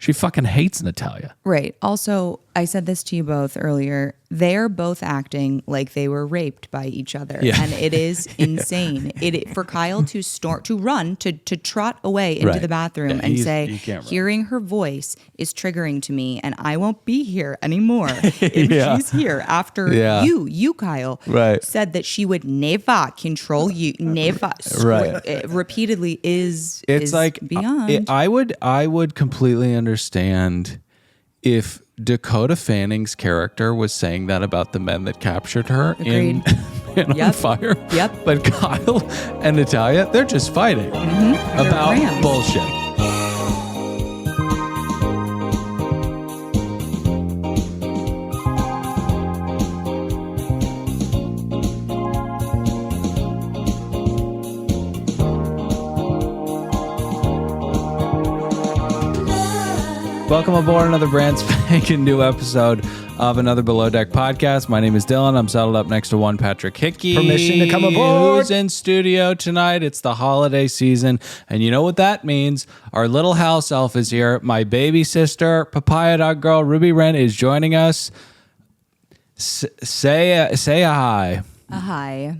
She fucking hates Natalia. Right. Also, I said this to you both earlier. They're both acting like they were raped by each other, and it is insane. For Kyle to run to trot away into the bathroom and say, "Hearing her voice is triggering to me, and I won't be here anymore if she's here." After you, Kyle, said that she would never control you, never repeatedly is like beyond. I would completely understand if Dakota Fanning's character was saying that about the men that captured her in On Fire. Yep. But Kyle and Natalia, they're just fighting about bullshit. Welcome aboard another brand spanking new episode of another Below Deck podcast. My name is Dylan. I'm saddled up next to one Patrick Hickey. Permission to come aboard. Who's in studio tonight. It's the holiday season. And you know what that means? Our little house elf is here. My baby sister, Papaya Dog Girl, Ruby Wrenn, is joining us. Say a hi. A hi.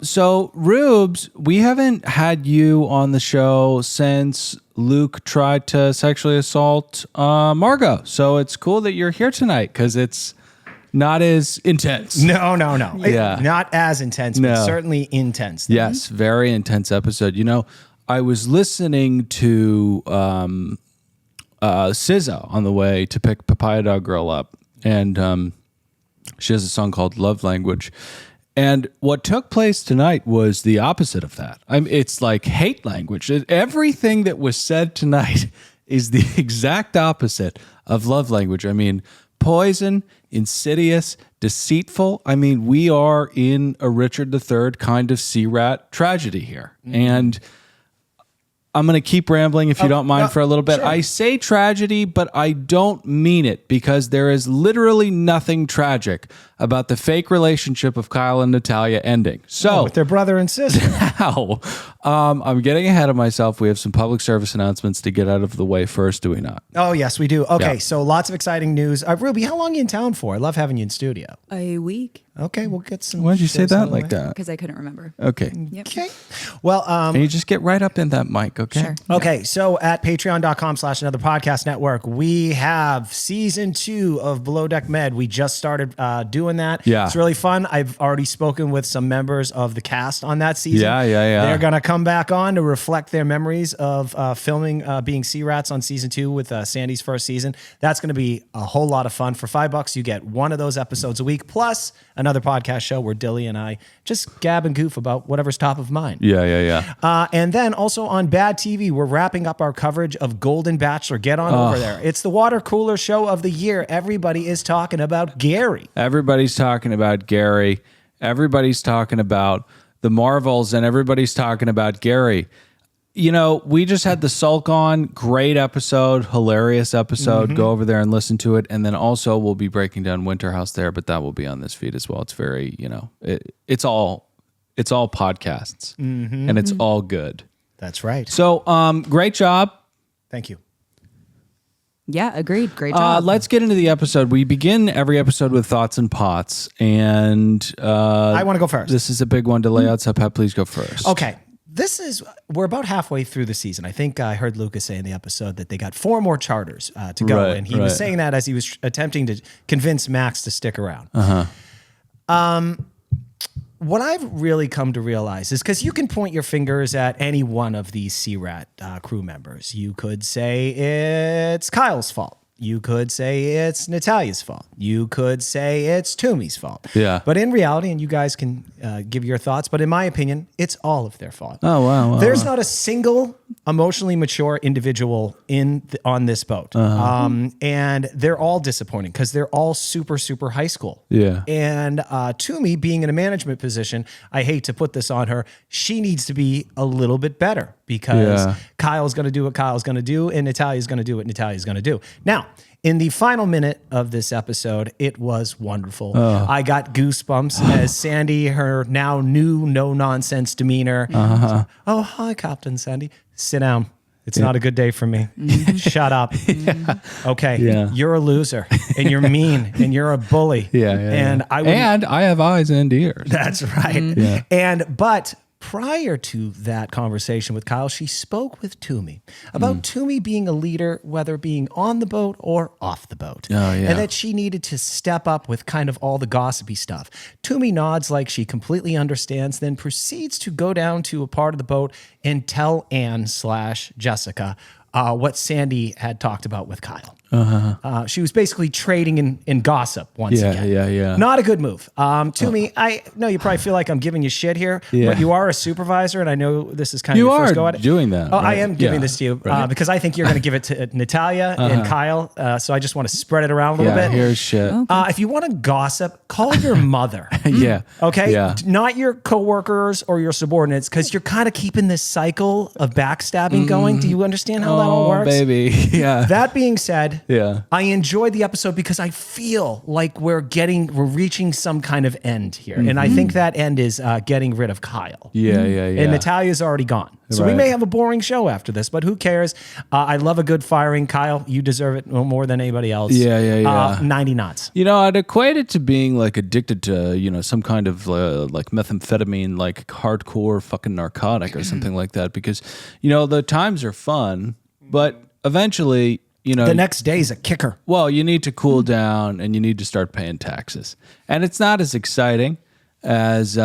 So, Rubes, we haven't had you on the show since Luke tried to sexually assault Margot. So it's cool that you're here tonight because it's not as intense. No. Yeah. Not as intense, but certainly intense. Yes, very intense episode. You know, I was listening to SZA on the way to pick Papaya Dog Girl up, and she has a song called Love Language. And what took place tonight was the opposite of that. It's like hate language. Everything that was said tonight is the exact opposite of love language. I mean, poison, insidious, deceitful. I mean, we are in a Richard III kind of sea-rat tragedy here. Mm-hmm. And I'm going to keep rambling if you don't mind for a little bit. Sure. I say tragedy, but I don't mean it because there is literally nothing tragic about the fake relationship of Kyle and Natalia ending. So with their brother and sister. Now, I'm getting ahead of myself. We have some public service announcements to get out of the way first, do we not? Oh, yes, we do. Okay, so lots of exciting news. Ruby, how long are you in town for? I love having you in studio. A week. Okay, we'll get some. Why did you say that like that? Because I couldn't remember. Okay. Yep. Okay. Well, can you just get right up in that mic, okay? Sure. Okay, so at patreon.com/another podcast network, we have season 2 of Below Deck Med. We just started doing that. Yeah. It's really fun. I've already spoken with some members of the cast on that season. Yeah. They're going to come back on to reflect their memories of filming being sea rats on season 2 with Sandy's first season. That's going to be a whole lot of fun. For $5, you get one of those episodes a week, plus another podcast show where Dilly and I just gab and goof about whatever's top of mind. Yeah. And then also on Bad TV, we're wrapping up our coverage of Golden Bachelor. Get on over there. It's the water cooler show of the year. Everybody is talking about Gary. Everybody's talking about Gary. Everybody's talking about the Marvels, and everybody's talking about Gary. You know, we just had the Sulk on. Great episode, hilarious episode. Go over there and listen to it. And then also we'll be breaking down Winter House there, but that will be on this feed as well. It's very, it's all podcasts, and it's all good. That's right. So, great job. Thank you. Yeah, agreed. Great job. Let's get into the episode. We begin every episode with thoughts and pots, and I want to go first. This is a big one to lay out, so Pep, please go first. Okay. We're about halfway through the season. I think I heard Lucas say in the episode that they got 4 more charters to go. Right, and he was saying that as he was attempting to convince Max to stick around. What I've really come to realize is because you can point your fingers at any one of these Sea Rat crew members. You could say it's Kyle's fault. You could say it's Natalia's fault. You could say it's Toomey's fault. Yeah. But in reality, and you guys can give your thoughts, but in my opinion, it's all of their fault. Oh, wow. There's not a single emotionally mature individual on this boat. And they're all disappointing because they're all super, super high school. Yeah. And Toomey, being in a management position, I hate to put this on her, she needs to be a little bit better because Kyle's going to do what Kyle's going to do and Natalia's going to do what Natalia's going to do. Now, in the final minute of this episode, it was wonderful. I got goosebumps as Sandy, her now new no-nonsense demeanor. Oh, hi, Captain Sandy. Sit down. It's not a good day for me. Shut up. Okay. Yeah. You're a loser and you're mean and you're a bully. And I have eyes and ears. That's right. Yeah. But prior to that conversation with Kyle, she spoke with Toomey about Toomey being a leader, whether being on the boat or off the boat. Oh, yeah. And that she needed to step up with kind of all the gossipy stuff. Toomey nods like she completely understands, then proceeds to go down to a part of the boat and tell Ann/Jessica what Sandy had talked about with Kyle. She was basically trading in gossip once again. Yeah. Not a good move. Toomey, I know you probably feel like I'm giving you shit here, but you are a supervisor, and I know this is kind of your first go at it. You are doing that. Oh, right? I am giving this to you because I think you're going to give it to Natalia and Kyle, so I just want to spread it around a little bit. Here's shit. Okay. If you want to gossip, call your mother. Yeah. Okay? Yeah. Not your coworkers or your subordinates, because you're kind of keeping this cycle of backstabbing going. Do you understand how that all works? Baby. Yeah. That being said, Yeah. I enjoyed the episode because I feel like we're reaching some kind of end here. And I think that end is getting rid of Kyle. Yeah. And Natalia's already gone. So we Right. may have a boring show after this, but who cares? I love a good firing. Kyle, you deserve it more than anybody else. Yeah. 90 knots. I'd equate it to being like addicted to, some kind of like methamphetamine, like hardcore fucking narcotic or something like that. Because, the times are fun, but eventually, The next day's a kicker. well, you need to cool down and you need to start paying taxes. And it's not as exciting as,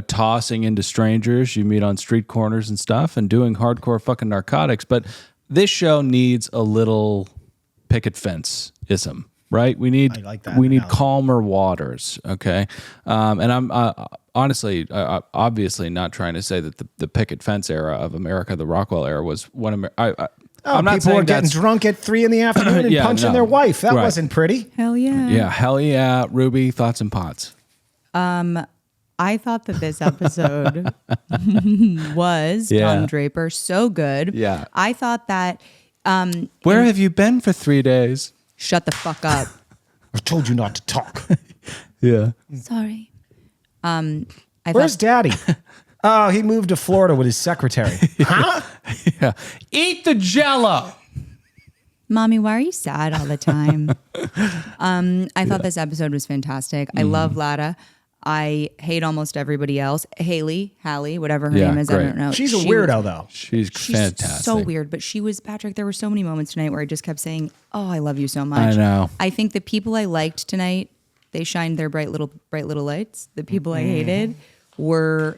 tossing into strangers you meet on street corners and stuff and doing hardcore fucking narcotics. But this show needs a little picket fence-ism, right? We need, I like that we need analogy. calmer waters, okay? And I'm honestly, obviously not trying to say that the picket fence era of America, the Rockwell era, was one of... I'm not People saying were getting that's drunk at 3 in the afternoon and Yeah, punching no. their wife. That Right. wasn't pretty. Hell yeah. Yeah, hell yeah. Ruby, thoughts and pots. I thought that this episode was Yeah. Don Draper so good. Yeah. I thought that Where have you been for 3 days? shut the fuck up. I told you not to talk. Yeah. Sorry. I Where's thought Daddy? Oh, he moved to Florida with his secretary. Huh? Yeah. Eat the Jello. Mommy, why are you sad all the time? I thought this episode was fantastic. I love Lada. I hate almost everybody else. Hallie, whatever her Yeah, name is, I great. don't know. She's a She weirdo, was- though. She's fantastic. so weird, but she was, Patrick, there were so many moments tonight where I just kept saying, oh, I love you so much. I know. I think the people I liked tonight, they shined their bright little lights. The people I hated were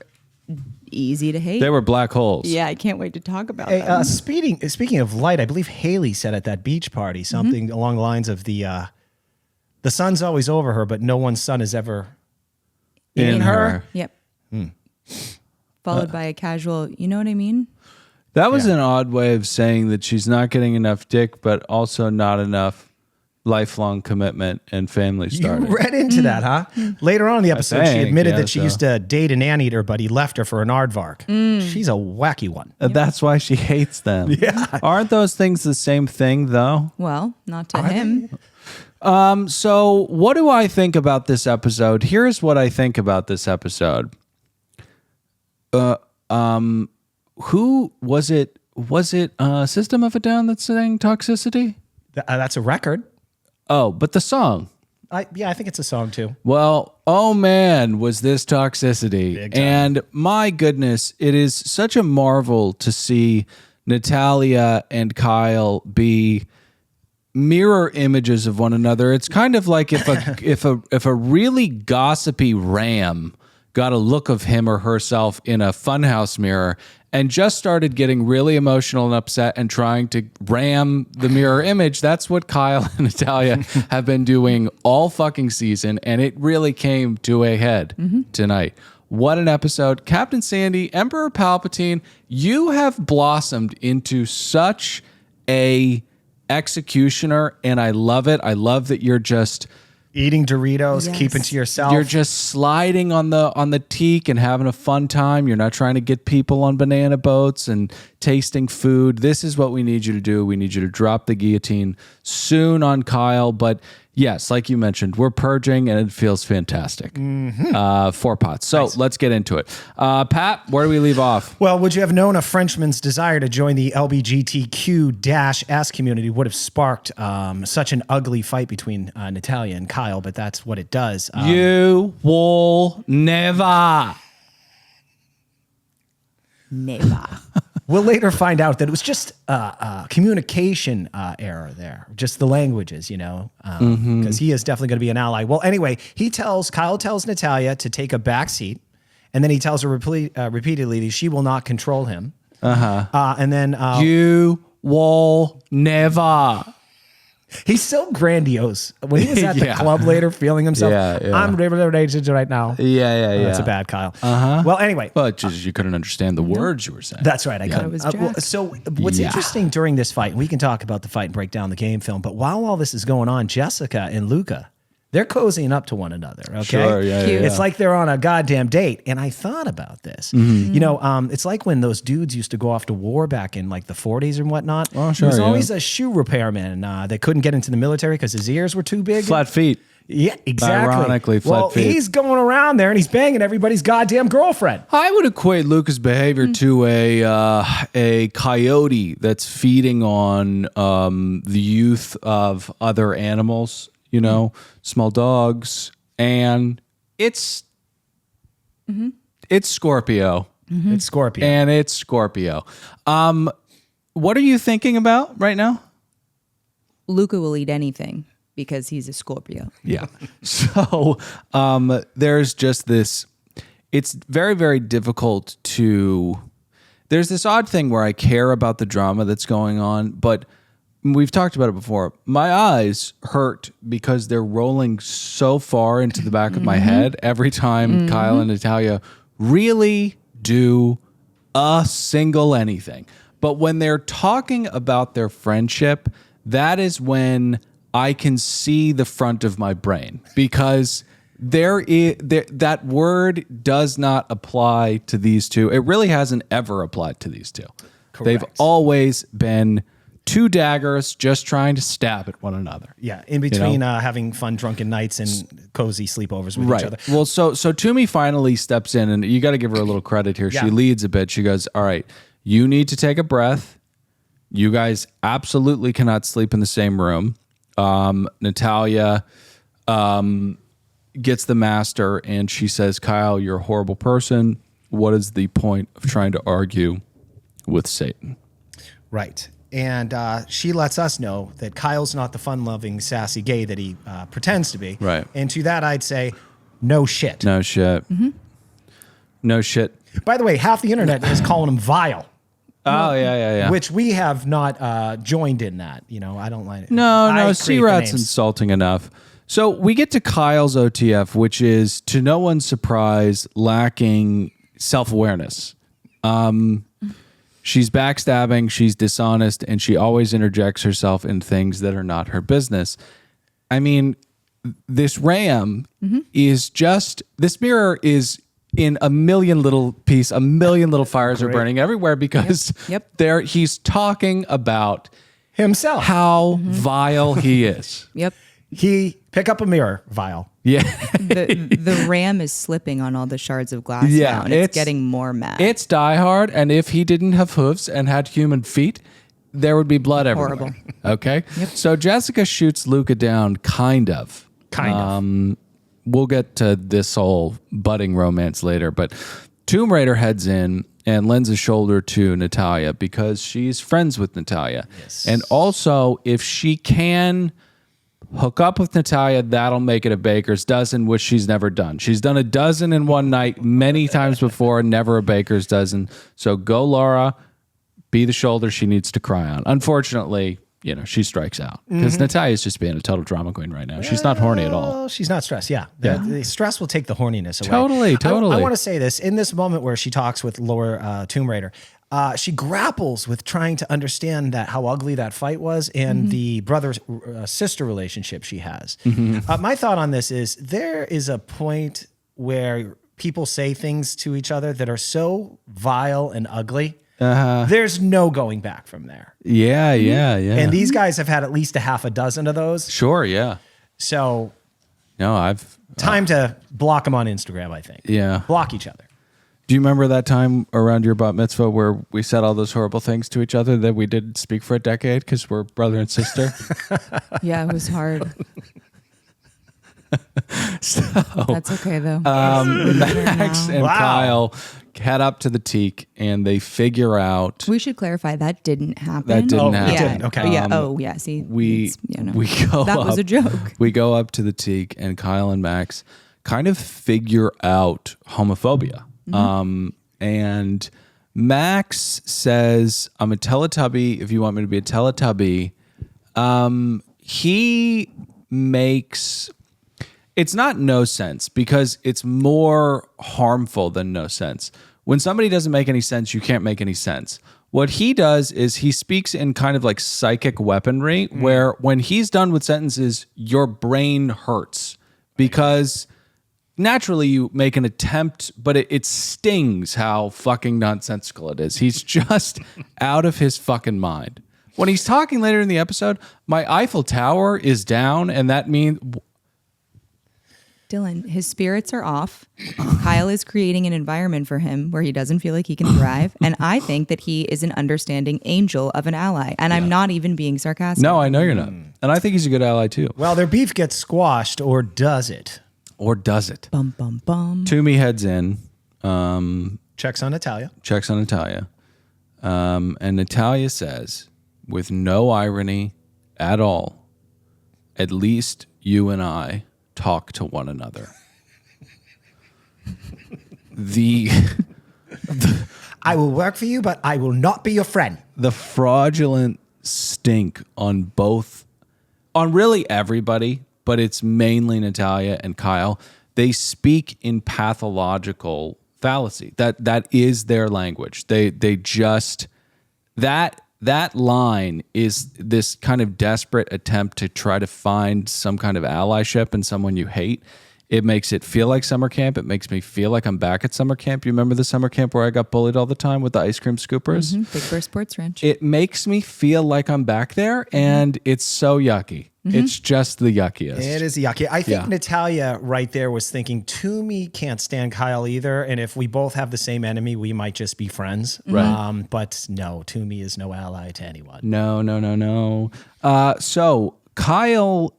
easy to hate. They were black holes. Yeah, I can't wait to talk about Hey, them. speaking of light, I believe Haley said at that beach party something along the lines of the sun's always over her, but no one's sun is ever in her. Yep. Followed by a casual, you know what I mean? That was an odd way of saying that she's not getting enough dick, but also not enough lifelong commitment and family You started. read into that, huh? Later on in the episode, she think, admitted yeah, that she so. used to date an anteater, but he left her for an aardvark. She's a wacky one. That's why she hates them. Yeah. Aren't those things the same thing, though? Well, not to him. So what do I think about this episode? Here's what I think about this episode. Who was it? Was it System of a Down that sang Toxicity? That's a record. Oh, but the song. I think it's a song too. Well, oh man, was this Toxicity. Big time. And my goodness, it is such a marvel to see Natalia and Kyle be mirror images of one another. It's kind of like if a really gossipy ram got a look of him or herself in a funhouse mirror and just started getting really emotional and upset and trying to ram the mirror image. That's what Kyle and Natalia have been doing all fucking season, and it really came to a head tonight. What an episode. Captain Sandy, Emperor Palpatine, you have blossomed into such a executioner, and I love it. I love that you're just Eating Doritos, Yes. keeping to yourself. you're just sliding on the teak and having a fun time. You're not trying to get people on banana boats and tasting food. This is what we need you to do. We need you to drop the guillotine soon on Kyle, but Yes, like you mentioned, we're purging and it feels fantastic. 4 pots. So let's get into it. Pat, where do we leave off? Well, would you have known a Frenchman's desire to join the LBGTQ-S community would have sparked such an ugly fight between Natalia and Kyle, but that's what it does. You will never. Nevah. We'll later find out that it was just a communication error there, just the languages, because he is definitely going to be an ally. Well, anyway, Kyle tells Natalia to take a back seat, and then he tells her repeatedly that she will not control him. And then You will never. he's so grandiose. When he was at the club later feeling himself, I'm related right now. Yeah. That's a bad Kyle. Well, anyway. But just you couldn't understand the words you were saying. That's right. I couldn't. was Jack. So what's interesting during this fight, and we can talk about the fight and break down the game film, but while all this is going on, Jessica and Luca, they're cozying up to one another. Okay. Sure, yeah. It's like they're on a goddamn date. And I thought about this. It's like when those dudes used to go off to war back in like the 40s and whatnot. Oh, sure. There was always a shoe repairman that couldn't get into the military because his ears were too big. Flat feet. Yeah, exactly. Ironically, flat feet. He's going around there and he's banging everybody's goddamn girlfriend. I would equate Luca's behavior to a coyote that's feeding on the youth of other animals, small dogs, and it's Scorpio. It's Scorpio. And it's Scorpio. What are you thinking about right now? Luca will eat anything because he's a Scorpio. Yeah. So there's just this, it's very, very difficult there's this odd thing where I care about the drama that's going on, but we've talked about it before. My eyes hurt because they're rolling so far into the back of my head every time Kyle and Natalia really do a single anything. But when they're talking about their friendship, that is when I can see the front of my brain, because that word does not apply to these two. It really hasn't ever applied to these two. Correct. They've always been two daggers just trying to stab at one another. Yeah, in between having fun drunken nights and cozy sleepovers with each other. Well, so Toomey finally steps in, and you got to give her a little credit here. Yeah. She leads a bit. She goes, all right, you need to take a breath. You guys absolutely cannot sleep in the same room. Natalia gets the master, and she says, Kyle, you're a horrible person. What is the point of trying to argue with Satan? Right. And she lets us know that Kyle's not the fun-loving, sassy gay that he pretends to be. Right. And to that, I'd say, no shit. No shit. No shit. By the way, half the internet is calling him vile. Oh, yeah. Which we have not joined in that. I don't like it. No, C-Rat's insulting enough. So we get to Kyle's OTF, which is, to no one's surprise, lacking self-awareness. She's backstabbing, she's dishonest, and she always interjects herself in things that are not her business. I mean, this ram is just, this mirror is in a million little fires are burning everywhere because he's talking about himself, how vile he is. Yep. He pick up a mirror, vile. Yeah. The ram is slipping on all the shards of glass now, and it's getting more mad. It's Die Hard, and if he didn't have hooves and had human feet, there would be blood everywhere. Horrible. Okay? So Jessica shoots Luca down, kind of. We'll get to this whole budding romance later, but Tomb Raider heads in and lends a shoulder to Natalia because she's friends with Natalia. Yes. And also, if she can hook up with Natalia, that'll make it a baker's dozen, which she's never done. She's done a dozen in one night many times before, never a baker's dozen. So go, Laura, be the shoulder she needs to cry on. Unfortunately, she strikes out because Natalia's just being a total drama queen right now. She's not horny at all. She's not stressed. Yeah. The stress will take the horniness Totally. away. I want to say this in this moment where she talks with Laura Tomb Raider. She grapples with trying to understand how ugly that fight was and the brother-sister relationship she has. My thought on this is there is a point where people say things to each other that are so vile and ugly. There's no going back from there. Yeah. And these guys have had at least a half a dozen of those. Sure, yeah. So No, I've time to block them on Instagram, I think. yeah. Block each other. Do you remember that time around your bat mitzvah where we said all those horrible things to each other that we didn't speak for a decade because we're brother and sister? Yeah, it was hard. So That's okay though. Max and Wow. Kyle head up to the teak and they figure out We should clarify that didn't happen. that didn't Oh, it happen. didn't. Okay. Yeah. See, We it's, you know, we go that up, was a joke. We go up to the teak and Kyle and Max kind of figure out homophobia. And Max says, "I'm a Teletubby. If you want me to be a Teletubby," he makes. It's not no sense because it's more harmful than no sense. When somebody doesn't make any sense, you can't make any sense. What he does is he speaks in kind of like psychic weaponry where when he's done with sentences, your brain hurts because naturally you make an attempt, but it stings how fucking nonsensical it is. He's just out of his fucking mind. When he's talking later in the episode, my Eiffel Tower is down and that means... Dylan, his spirits are off. Kyle is creating an environment for him where he doesn't feel like he can thrive. And I think that he is an understanding angel of an ally. And I'm not even being sarcastic. No, I know you're not. And I think he's a good ally too. Well, their beef gets squashed, or does it? Or does it? Bum, bum, bum. Toomey heads in, Checks on Natalia. checks on Natalia. And Natalia says, with no irony at all, at least you and I talk to one another. I will work for you, but I will not be your friend. The fraudulent stink on really everybody, but it's mainly Natalia and Kyle. They speak in pathological fallacy. That is their language. They just that line is this kind of desperate attempt to try to find some kind of allyship in someone you hate. It makes it feel like summer camp. It makes me feel like I'm back at summer camp. You remember the summer camp where I got bullied all the time with the ice cream scoopers? Big Bear Sports Ranch. It makes me feel like I'm back there, and it's so yucky. It's just the yuckiest. It is yucky. I think Yeah. Natalia right there was thinking, Toomey can't stand Kyle either. And if we both have the same enemy, we might just be friends. Right. But no, Toomey is no ally to anyone. No. So Kyle,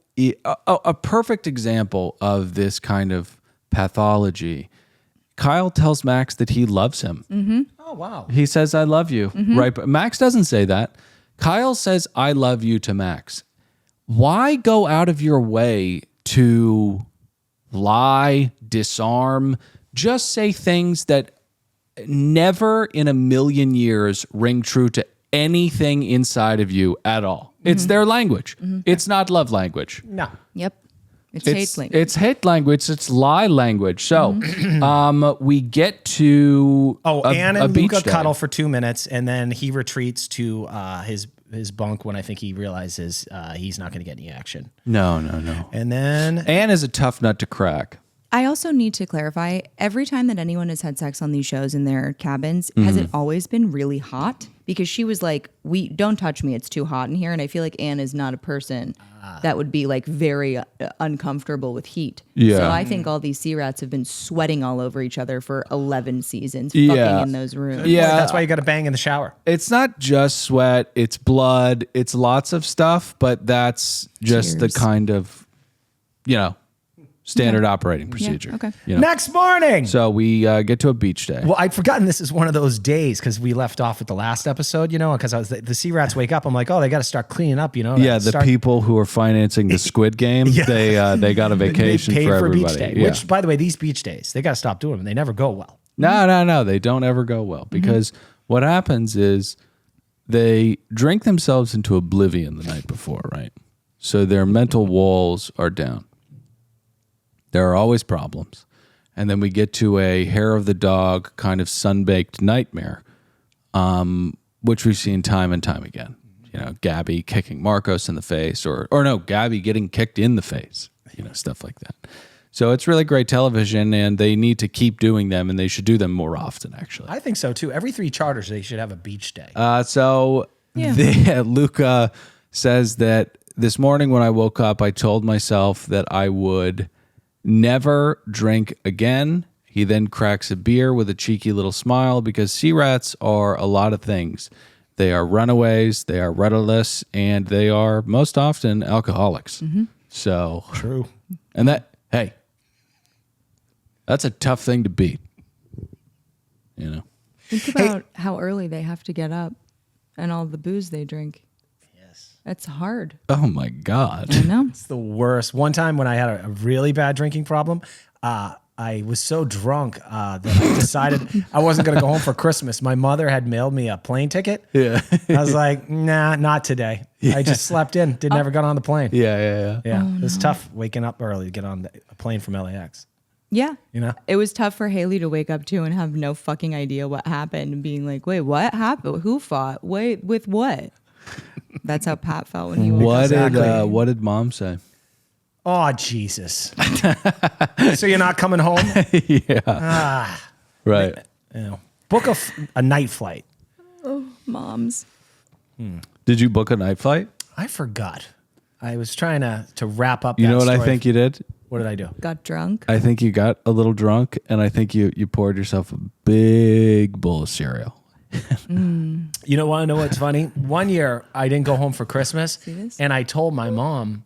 a perfect example of this kind of pathology. Kyle tells Max that he loves him. Oh, wow. He says, "I love you." Right? But Max doesn't say that. Kyle says, "I love you" to Max. Why go out of your way to lie, disarm, just say things that never in a million years ring true to anything inside of you at all? It's their language. It's not love language. No. Yep. It's hate language. It's hate language. It's lie language. So we get to Anne and beach Luca day. cuddle for 2 minutes, and then he retreats to his bunk when I think he realizes he's not going to get any action. No. And then Anne is a tough nut to crack. I also need to clarify, every time that anyone has had sex on these shows in their cabins, has it always been really hot? Because she was like, don't touch me, it's too hot in here. And I feel like Anne is not a person that would be like very uncomfortable with heat. Yeah. So I think all these sea rats have been sweating all over each other for 11 seasons, fucking in those rooms. Yeah. that's why you got to bang in the shower. It's not just sweat, it's blood, it's lots of stuff, but that's just Cheers. the kind of, standard operating procedure. okay. Next morning. So we get to a beach day. Well, I'd forgotten this is one of those days because we left off with the last episode, because the sea rats wake up. I'm like, oh, they got to start cleaning up, Yeah, the people who are financing the Squid Game, they got a vacation paid for everybody. beach day. Yeah. Which, by the way, these beach days, they got to stop doing them. They never go well. No, they don't ever go well because what happens is they drink themselves into oblivion the night before, right? So their mental walls are down. There are always problems. And then we get to a hair of the dog kind of sun-baked nightmare, which we've seen time and time again. Gabby kicking Marcos in the face or no, Gabby getting kicked in the face, stuff like that. So it's really great television and they need to keep doing them and they should do them more often, actually. I think so, too. Every 3 charters, they should have a beach day. So Luca says that this morning when I woke up, I told myself that I would never drink again. He then cracks a beer with a cheeky little smile because sea rats are a lot of things. They are runaways, they are rudderless, and they are most often alcoholics. So True. And hey, that's a tough thing to beat. You know. Think about how early they have to get up and all the booze they drink. Yes. That's hard. Oh my God. I know. It's the worst. One time when I had a really bad drinking problem, I was so drunk that I decided I wasn't going to go home for Christmas. My mother had mailed me a plane ticket. Yeah. I was like, nah, not today. Yeah. I just slept in, never got on the plane. Yeah. Yeah, it was tough waking up early to get on a plane from LAX. Yeah. You know? It was tough for Haley to wake up too and have no fucking idea what happened and being like, wait, what happened? Who fought? Wait, with what? That's how Pat felt when he woke up. What did Mom say? Oh, Jesus. So you're not coming home? Yeah. Right. You know, book a night flight. Oh, moms. Did you book a night flight? I forgot. I was trying to wrap up You that know what I story. think you did? What did I do? Got drunk. I think you got a little drunk, and I think you poured yourself a big bowl of cereal. You know what? I know what's funny? One year, I didn't go home for Christmas, and I told my mom,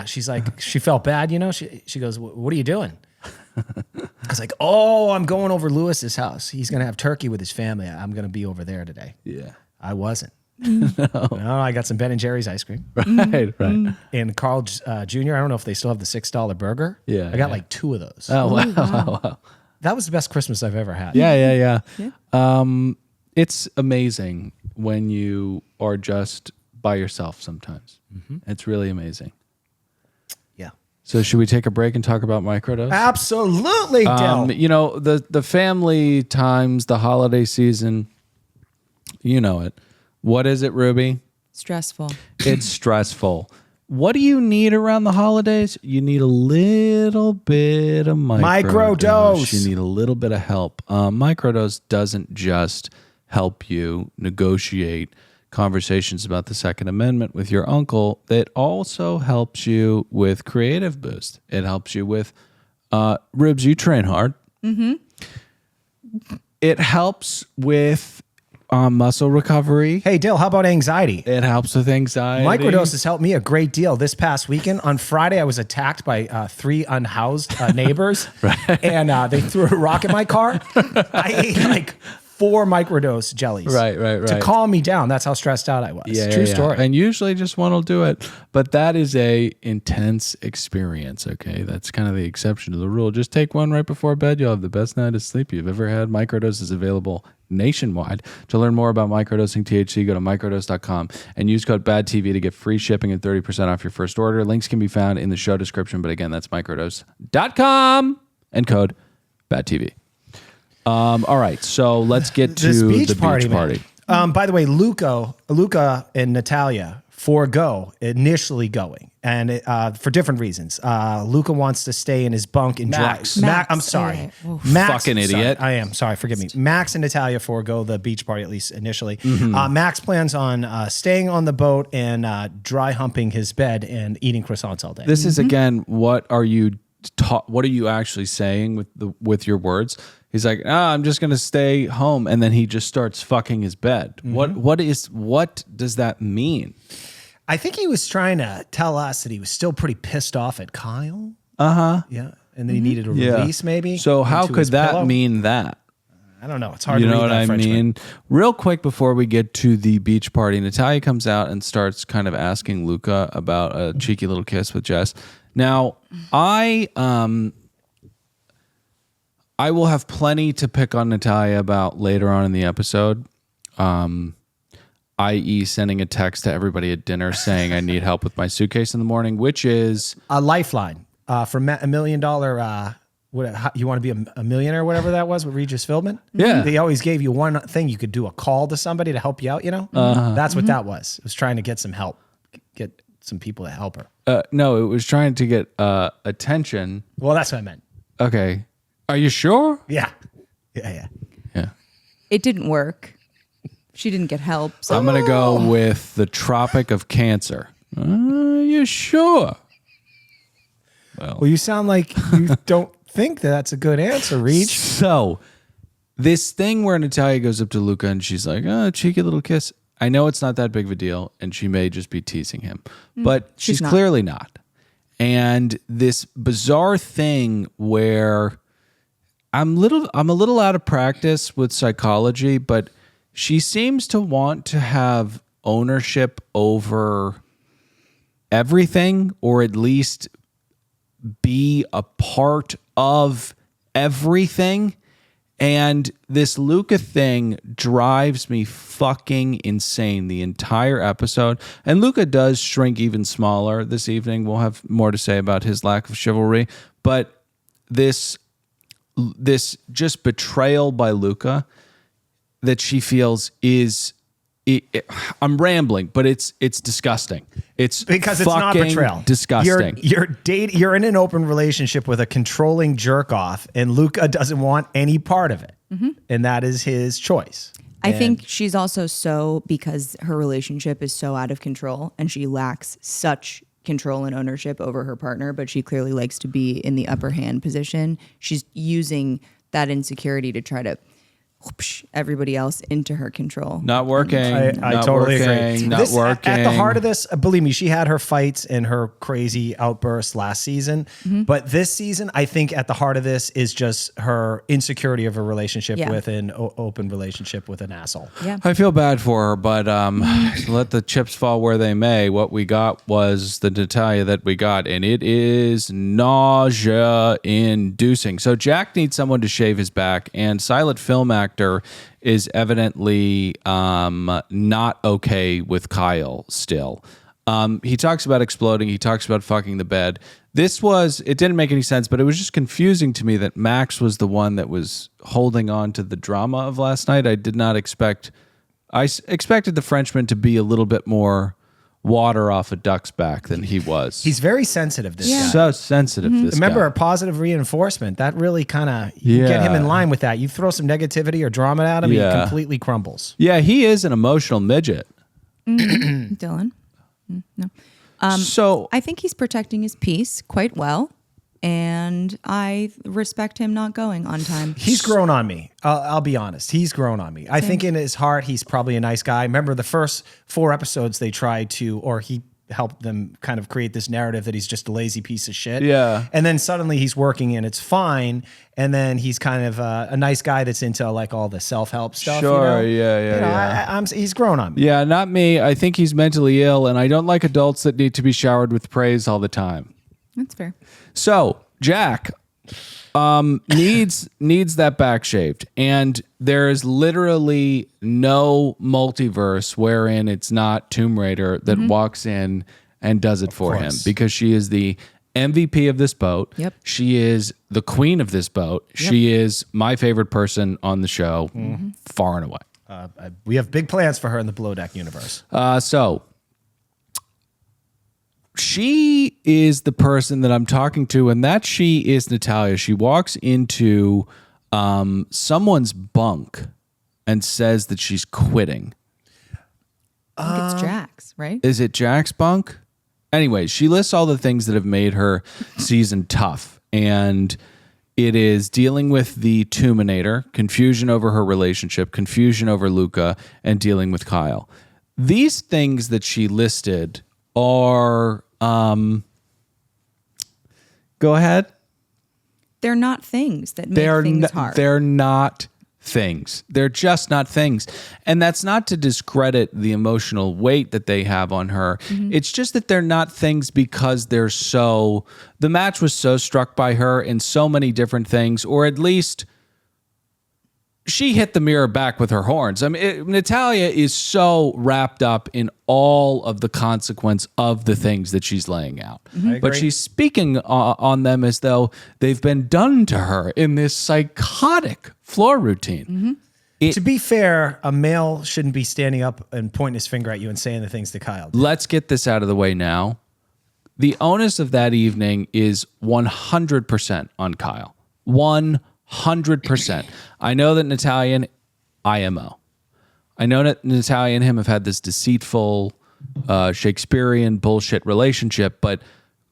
she's like, she felt bad, you know? She goes, what are you doing? I was like, oh, I'm going over Lewis's house. He's going to have turkey with his family. I'm going to be over there today. Yeah. I wasn't. No, I got some Ben and Jerry's ice cream. Right. And Carl Jr., I don't know if they still have the $6 burger. Yeah, I got like 2 of those. Oh, wow. That was the best Christmas I've ever had. Yeah. It's amazing when you are just by yourself sometimes. It's really amazing. Yeah. So should we take a break and talk about microdose? Absolutely, Del. You know, the family times, the holiday season, you know it. What is it, Ruby? Stressful. It's stressful. What do you need around the holidays? You need a little bit of microdose. You need a little bit of help. Microdose doesn't just help you negotiate conversations about the Second Amendment with your uncle. It also helps you with creative boost. It helps you with ribs. You train hard. It helps with muscle recovery. Hey, Dale, how about anxiety? It helps with anxiety. Microdose has helped me a great deal. This past weekend, on Friday, I was attacked by 3 unhoused neighbors, and they threw a rock at my car. I ate like 4 microdose jellies. Right. To calm me down. That's how stressed out I was. True story. And usually just one will do it. But that is a intense experience, okay? That's kind of the exception to the rule. Just take one right before bed. You'll have the best night of sleep you've ever had. Microdose is available nationwide. To learn more about microdosing THC, go to microdose.com and use code BADTV to get free shipping and 30% off your first order. Links can be found in the show description, but again, that's microdose.com and code BADTV. All right, so let's get to the beach party. By the way, Luca and Natalia forego initially going, and for different reasons. Luca wants to stay in his bunk and Max. I'm sorry. Max, fucking idiot. I am sorry. Forgive me. Max and Natalia forego the beach party, at least initially. Max plans on staying on the boat and dry humping his bed and eating croissants all day. This is again, what are you actually saying with your words? He's like, I'm just gonna stay home, and then he just starts fucking his bed. What does that mean? I think he was trying to tell us that he was still pretty pissed off at Kyle. Yeah, and then he needed a release, maybe. So how could that mean that? I don't know. It's hard to read that what I mean? Real quick before we get to the beach party, Natalia comes out and starts kind of asking Luca about a cheeky little kiss with Jess. Now, I will have plenty to pick on Natalia about later on in the episode, i.e. sending a text to everybody at dinner saying I need help with my suitcase in the morning, which is a lifeline for $1 million. You want to be a millionaire or whatever that was with Regis Philbin? Yeah. They always gave you one thing. You could do a call to somebody to help you out, you know? That's what that was. It was trying to get some help, get some people to help her. No, it was trying to get attention. Well, that's what I meant. Okay. Are you sure? Yeah. It didn't work. She didn't get help. So. I'm going to go with the Tropic of Cancer. You sure? Well, you sound like you don't think that's a good answer, Reach. So, this thing where Natalia goes up to Luca and she's like, "Oh, cheeky little kiss." I know it's not that big of a deal, and she may just be teasing him, but she's clearly not. And this bizarre thing where I'm a little out of practice with psychology, but she seems to want to have ownership over everything, or at least be a part of everything. And this Luca thing drives me fucking insane the entire episode. And Luca does shrink even smaller this evening. We'll have more to say about his lack of chivalry. But this just betrayal by Luca that she feels is... I'm rambling, but it's disgusting. It's because it's not betrayal. Disgusting. You're in an open relationship with a controlling jerk off, and Luca doesn't want any part of it, and that is his choice. I think she's also because her relationship is so out of control, and she lacks such control and ownership over her partner, but she clearly likes to be in the upper hand position. She's using that insecurity to try to everybody else into her control. Not working. I totally agree. Not working. At the heart of this, believe me, she had her fights and her crazy outbursts last season. But this season, I think at the heart of this is just her insecurity of a relationship with an open relationship with an asshole. Yeah. I feel bad for her, but let the chips fall where they may. What we got was the Natalia that we got, and it is nausea-inducing. So Jack needs someone to shave his back, and silent film actor is evidently not okay with Kyle still. He talks about exploding. He talks about fucking the bed. It didn't make any sense, but it was just confusing to me that Max was the one that was holding on to the drama of last night. I expected the Frenchman to be a little bit more water off a duck's back than he was. He's very sensitive, this guy. So sensitive, this Remember, guy. a positive reinforcement, that really kind of, you get him in line with that. You throw some negativity or drama at him, he completely crumbles. Yeah, he is an emotional midget. Dylan? No. So I think he's protecting his peace quite well, and I respect him not going on time. He's grown on me. I'll be honest. He's grown on me. I think in his heart, he's probably a nice guy. Remember the first 4 episodes they tried to, or he helped them kind of create this narrative that he's just a lazy piece of shit. Yeah. And then suddenly he's working and it's fine. And then he's kind of a nice guy that's into like all the self-help stuff. Sure, you know? yeah. He's grown on me. Yeah, not me. I think he's mentally ill, and I don't like adults that need to be showered with praise all the time. That's fair. So Jack needs that back shaved, and there is literally no multiverse wherein it's not Tomb Raider that walks in and does it for him, because she is the MVP of this boat. Yep. She is the queen of this boat. Yep. She is my favorite person on the show, far and away. We have big plans for her in the Below Deck universe. So she is the person that I'm talking to, and that she is Natalia. She walks into someone's bunk and says that she's quitting. I think it's Jack's, right? Is it Jack's bunk? Anyway, she lists all the things that have made her season tough, and it is dealing with the Tuminator, confusion over her relationship, confusion over Luca, and dealing with Kyle. These things that she listed are go ahead. They're not things that make things hard. They're not things. They're just not things. And that's not to discredit the emotional weight that they have on her. It's just that they're not things because the match was so struck by her in so many different things, or at least she hit the mirror back with her horns. I mean, Natalia is so wrapped up in all of the consequence of the things that she's laying out. But she's speaking on them as though they've been done to her in this psychotic floor routine. To be fair, a male shouldn't be standing up and pointing his finger at you and saying the things that Kyle did. Let's get this out of the way now. The onus of that evening is 100% on Kyle. 100%. I know that Natalia and IMO. I know that Natalia and him have had this deceitful Shakespearean bullshit relationship. But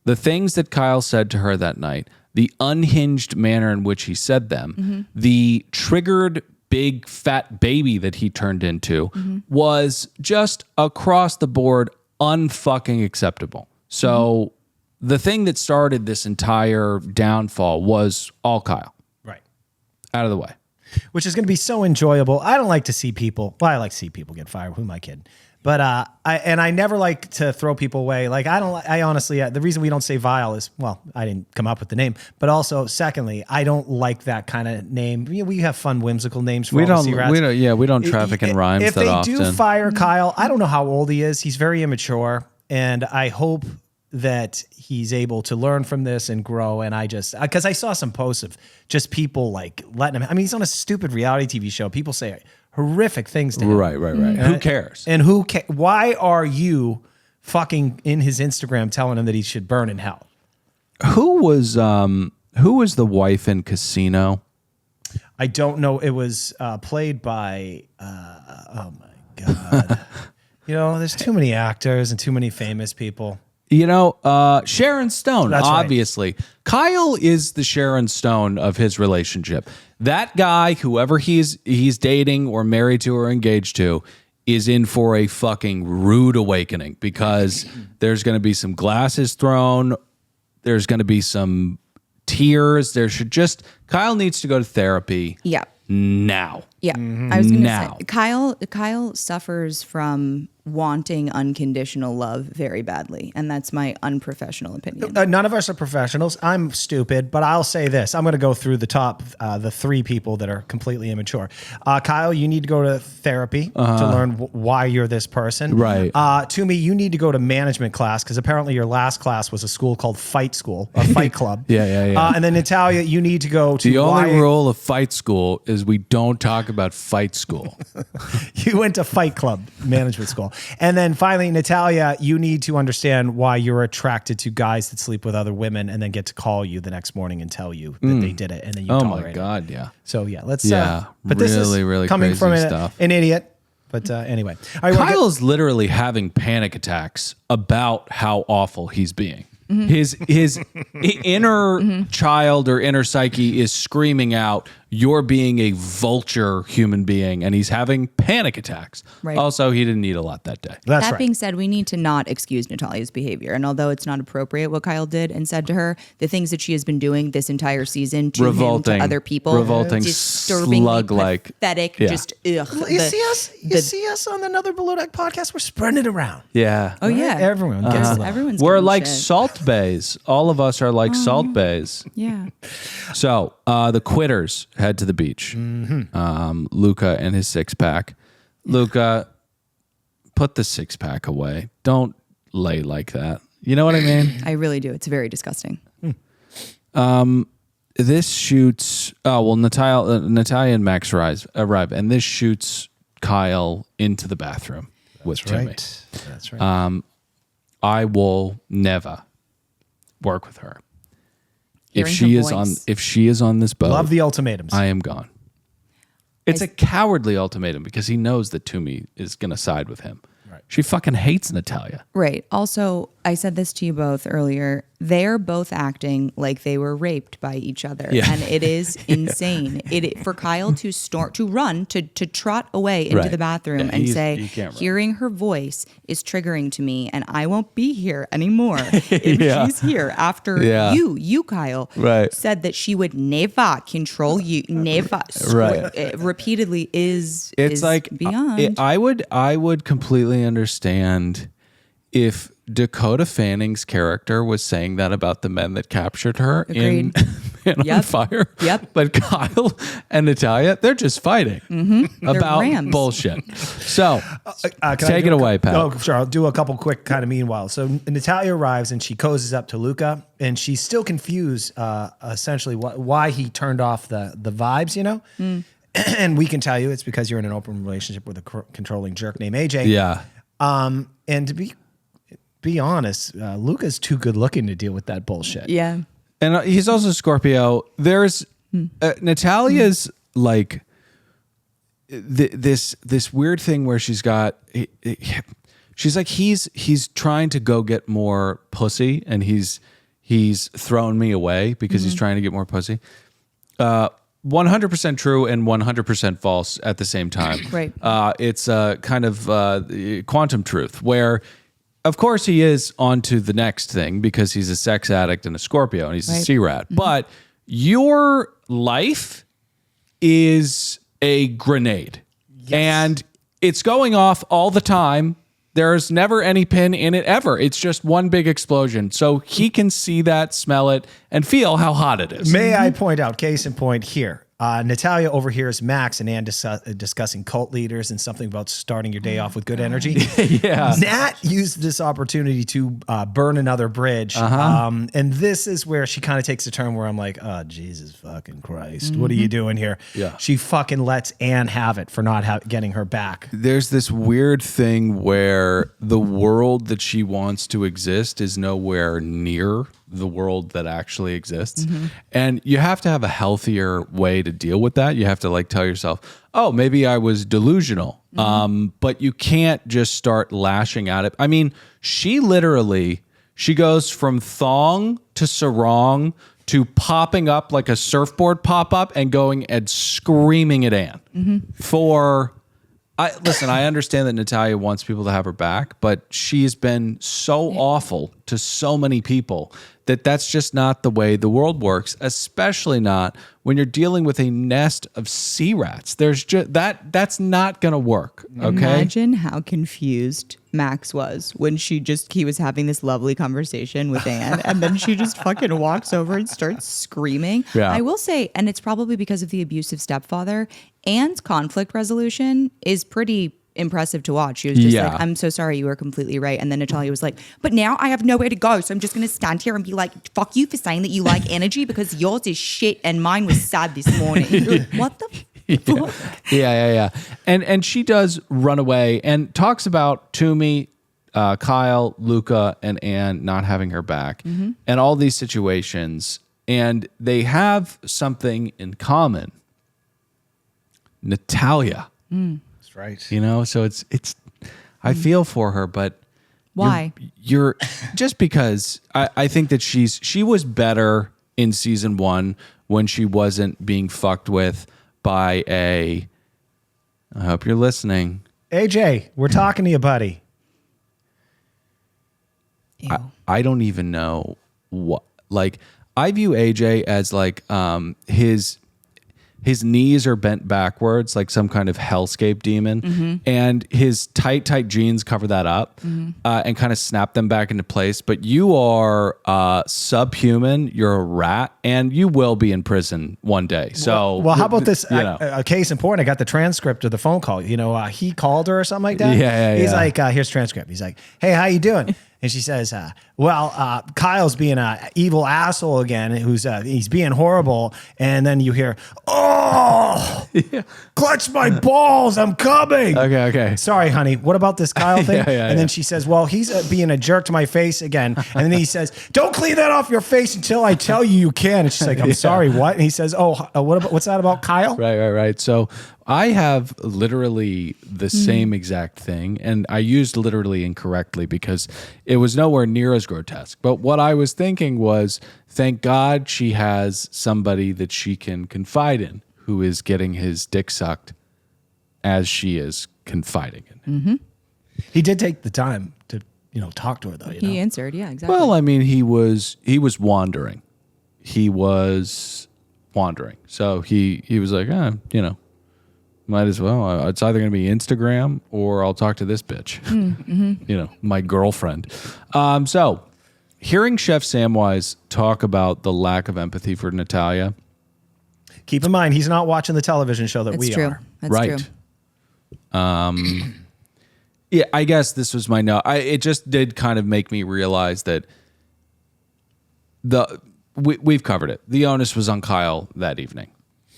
the things that Kyle said to her that night, the unhinged manner in which he said them, the triggered big fat baby that he turned into was just across the board unfucking acceptable. So the thing that started this entire downfall was all Kyle. Right. Out of the way. Which is going to be so enjoyable. I don't like to see people. Well, I like to see people get fired. Who am I kidding? But I never like to throw people away. Like I honestly, the reason we don't say vile is, well, I didn't come up with the name, but also secondly, I don't like that kind of name. We have fun, whimsical names for We all don't. the C-rats. We don't traffic in rhymes If that they often. do fire Kyle, I don't know how old he is. He's very immature, and I hope that he's able to learn from this and grow. And I just, because I saw some posts of just people like letting him. I mean, he's on a stupid reality TV show. People say horrific things to him. Right. Who cares? And why are you fucking in his Instagram telling him that he should burn in hell? Who was the wife in Casino? I don't know. It was played by, oh my God. There's too many actors and too many famous people. Sharon Stone, That's right. obviously. Kyle is the Sharon Stone of his relationship. That guy, whoever he's dating or married to or engaged to, is in for a fucking rude awakening because there's going to be some glasses thrown. There's going to be some tears. Kyle needs to go to therapy. Yeah. Now. Yeah. I was going to Now. say, Kyle suffers from wanting unconditional love very badly. And that's my unprofessional opinion. None of us are professionals. I'm stupid, but I'll say this. I'm going to go through the top, the three people that are completely immature. Kyle, you need to go to therapy to learn why you're this person. Right. Toomey, you need to go to management class because apparently your last class was a school called Fight School, a fight club. Yeah. And then Natalia, you need to go to The only rule of Fight School is we don't talk about Fight School. You went to Fight Club management school. And then finally, Natalia, you need to understand why you're attracted to guys that sleep with other women and then get to call you the next morning and tell you that they did it and then you tolerate my God, yeah. So yeah, let's but this is really coming crazy from stuff. an idiot. But anyway. All right, Kyle's literally having panic attacks about how awful he's being. His inner child or inner psyche is screaming out, "You're being a vulture human being," and he's having panic attacks. Right. Also, he didn't eat a lot that day. That's That right. being said, we need to not excuse Natalia's behavior. And although it's not appropriate what Kyle did and said to her, the things that she has been doing this entire season to Revolting. him, to other people, Revolting, disturbingly slug-like. pathetic, Yeah. just You see us on another Below Deck podcast. We're spreading it around. Yeah. Oh yeah, Everyone gets a little. everyone's We're getting like shit. salt bays. All of us are like salt bays. Yeah. So the quitters head to the beach. Luca and his six-pack. Luca, put the six-pack away. Don't lay like that. You know what I mean? I really do. It's very disgusting. This shoots. Oh well, Natalia and Max arrive, and this shoots Kyle into the bathroom with Timmy. That's right. I will never work with her. If Hearing she her is voice. if she is on this boat, Love the ultimatums. I am gone. It's a cowardly ultimatum because he knows that Toomey is going to side with him. Right. She fucking hates Natalia. Right. Also, I said this to you both earlier. They're both acting like they were raped by each other, Yeah. and it is insane. For Kyle to run to trot away into Right. the bathroom Yeah, and he say, can't run. "Hearing her voice is triggering to me, and I won't be here anymore if Yeah. she's here." After Yeah. you, Kyle, Right. said that she would never control you, never Right. repeatedly is Like beyond. I would completely understand if Dakota Fanning's character was saying that about the men that captured her in Agreed. Man on Yep. Fire. Yep. But Kyle and Natalia, they're just fighting about rams. bullshit. So Can I take do it a away, Pat. Oh, sure. I'll do a couple quick kind of meanwhile. So Natalia arrives and she cozies up to Luca, and she's still confused, essentially, why he turned off the vibes, And we can tell you it's because you're in an open relationship with a controlling jerk named AJ. Yeah. And to be honest, Luca's too good looking to deal with that bullshit. yeah. And he's also Scorpio. There's Natalia's like this weird thing where she's she's like, he's trying to go get more pussy, and he's thrown me away because he's trying to get more pussy. 100% true and 100% false at the same time. Right. It's a kind of quantum truth where, of course, he is on to the next thing because he's a sex addict and a Scorpio and he's a sea rat. But your life is a grenade. Yes. And it's going off all the time. There's never any pin in it ever. It's just one big explosion. So he can see that, smell it, and feel how hot it is. May I point out, case in point here, Natalia overhears Max and Ann discussing cult leaders and something about starting your day off with good energy. Yeah. Nat used this opportunity to burn another bridge. And this is where she kind of takes a turn where I'm like, oh, Jesus fucking Christ. What are you doing here? Yeah. She fucking lets Ann have it for not getting her back. There's this weird thing where the world that she wants to exist is nowhere near the world that actually exists. And you have to have a healthier way to deal with that. You have to like tell yourself, oh, maybe I was delusional. But you can't just start lashing at it. I mean, she goes from thong to sarong to popping up like a surfboard pop up and going and screaming at Ann listen, I understand that Natalia wants people to have her back, but she's been so awful to so many people that that's just not the way the world works, especially not when you're dealing with a nest of sea rats. There's just that's not going to work. Okay. Imagine how confused Max was when he was having this lovely conversation with Ann, and then she just fucking walks over and starts screaming. Yeah. I will say, and it's probably because of the abusive stepfather, Ann's conflict resolution is pretty impressive to watch. She was just like, I'm so sorry, you were completely right. And then Natalia was like, but now I have nowhere to go, so I'm just going to stand here and be like, fuck you for saying that you like energy because yours is shit and mine was sad this morning. You're like, what the fuck? Yeah. And she does run away and talks about Toomey, Kyle, Luca, and Ann not having her back and all these situations. And they have something in common. Natalia. That's right. You know, so it's I feel for her, but why? You're just because I think that she was better in season 1 when she wasn't being fucked with by I hope you're listening. AJ, we're talking to you, buddy. I don't even know what, like, I view AJ as like his knees are bent backwards like some kind of hellscape demon, and his tight jeans cover that up and kind of snap them back into place. But you are subhuman. You're a rat, and you will be in prison one day. So, well, how about this? A case in point, I got the transcript of the phone call. You know, he called her or something like that. He's like, here's transcript. He's like, hey, how you doing? And she says, Kyle's being an evil asshole again, he's being horrible. And then you hear, oh, clutch my balls, I'm coming. Okay. Sorry, honey, what about this Kyle thing? And then she says, well, he's being a jerk to my face again. And then he says, don't clean that off your face until I tell you can. And she's like, I'm sorry, what? And he says, what's that about Kyle? Right. So I have literally the same exact thing, and I used literally incorrectly because it was nowhere near as grotesque. But what I was thinking was, thank God she has somebody that she can confide in who is getting his dick sucked as she is confiding in. He did take the time to, talk to her though. He answered, yeah, exactly. Well, I mean, he was wandering. So he was like, might as well. It's either going to be Instagram or I'll talk to this bitch, my girlfriend. So hearing Chef Samwise talk about the lack of empathy for Natalia. Keep in mind, he's not watching the television show that we are. That's right. True. Yeah, I guess this was my note. It just did kind of make me realize that we've covered it. The onus was on Kyle that evening.